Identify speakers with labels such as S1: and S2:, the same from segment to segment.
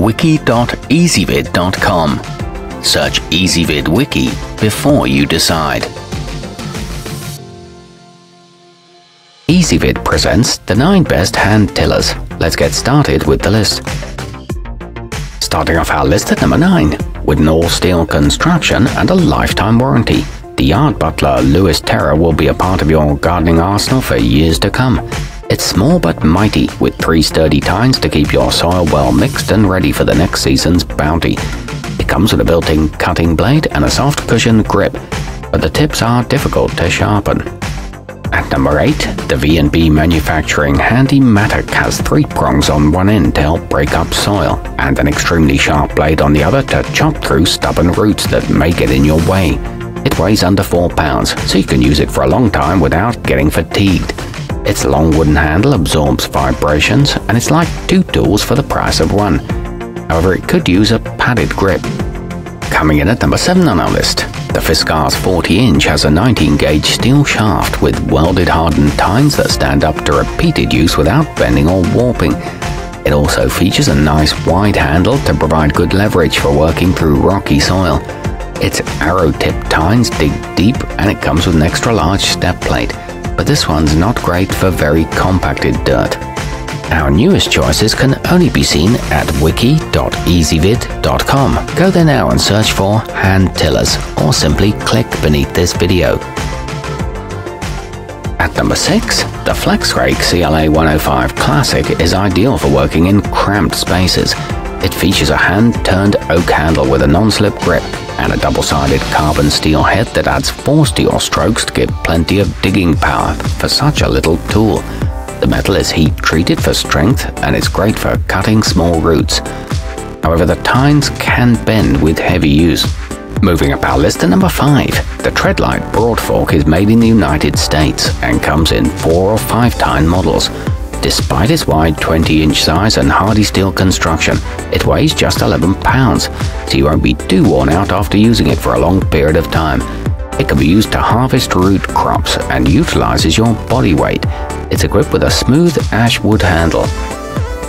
S1: wiki.ezvid.com. Search Ezvid Wiki before you decide. Ezvid presents the 9 best hand tillers. Let's get started with the list. Starting off our list at number 9, with an all-steel construction and a lifetime warranty, the Yard Butler Lewis Terra will be a part of your gardening arsenal for years to come. It's small but mighty, with 3 sturdy tines to keep your soil well mixed and ready for the next season's bounty. It comes with a built-in cutting blade and a soft cushioned grip, but the tips are difficult to sharpen. At number 8, the V&B Manufacturing Handy Mattock has 3 prongs on one end to help break up soil, and an extremely sharp blade on the other to chop through stubborn roots that may get in your way. It weighs under 4 pounds, so you can use it for a long time without getting fatigued. Its long wooden handle absorbs vibrations, and it's like 2 tools for the price of 1. However, it could use a padded grip. Coming in at number 7 on our list, the FISCARS 40-inch has a 19-gauge steel shaft with welded hardened tines that stand up to repeated use without bending or warping. It also features a nice wide handle to provide good leverage for working through rocky soil. Its arrow-tipped tines dig deep, and it comes with an extra large step plate, but this one's not great for very compacted dirt. Our newest choices can only be seen at wiki.ezvid.com. Go there now and search for hand tillers, or simply click beneath this video. At number 6, the FlexRake CLA 105 Classic is ideal for working in cramped spaces. It features a hand-turned oak handle with a non-slip grip and a double-sided carbon steel head that adds force to your strokes to give plenty of digging power for such a little tool. The metal is heat-treated for strength, and it's great for cutting small roots. However, the tines can bend with heavy use. Moving up our list to number 5, the treadlite broadfork is made in the United States and comes in 4 or 5 tine models. Despite its wide 20-inch size and hardy steel construction, it weighs just 11 pounds, so you won't be too worn out after using it for a long period of time. It can be used to harvest root crops and utilizes your body weight. It's equipped with a smooth ash wood handle.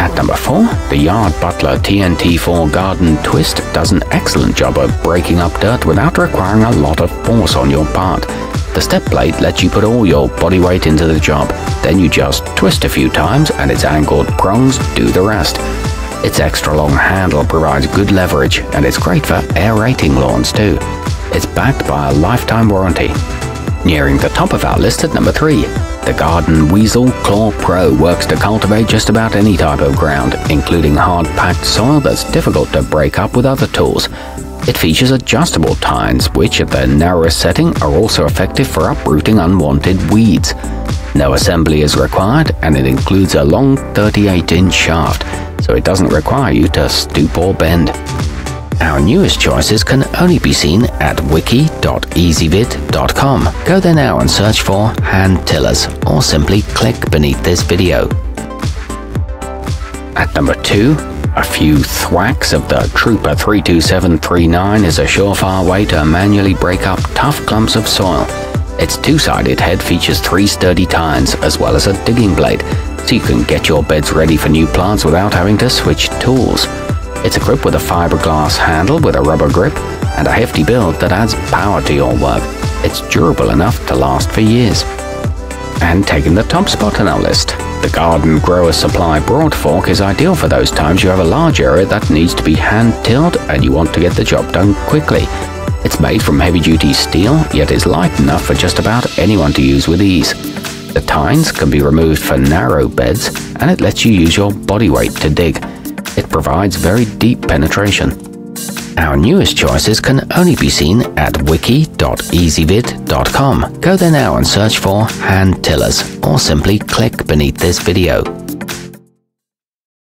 S1: At number 4, the Yard Butler TNT4 Garden Twist does an excellent job of breaking up dirt without requiring a lot of force on your part. The step plate lets you put all your body weight into the job, then you just twist a few times and its angled prongs do the rest. Its extra long handle provides good leverage, and it's great for aerating lawns too. It's backed by a lifetime warranty. Nearing the top of our list at number 3, the Garden Weasel Claw Pro works to cultivate just about any type of ground, including hard-packed soil that's difficult to break up with other tools. It features adjustable tines, which at their narrowest setting are also effective for uprooting unwanted weeds. No assembly is required, and it includes a long 38-inch shaft, so it doesn't require you to stoop or bend. Our newest choices can only be seen at wiki.ezvid.com. Go there now and search for hand tillers, or simply click beneath this video. At number 2, a few thwacks of the Trooper 32739 is a surefire way to manually break up tough clumps of soil. Its 2-sided head features 3 sturdy tines as well as a digging blade, so you can get your beds ready for new plants without having to switch tools. It's equipped with a fiberglass handle with a rubber grip and a hefty build that adds power to your work. It's durable enough to last for years. And taking the top spot on our list, the Garden Grower Supply Broadfork is ideal for those times you have a large area that needs to be hand-tilled and you want to get the job done quickly. It's made from heavy-duty steel, yet is light enough for just about anyone to use with ease. The tines can be removed for narrow beds, and it lets you use your body weight to dig. It provides very deep penetration. Our newest choices can only be seen at wiki.ezvid.com. Go there now and search for hand tillers, or simply click beneath this video.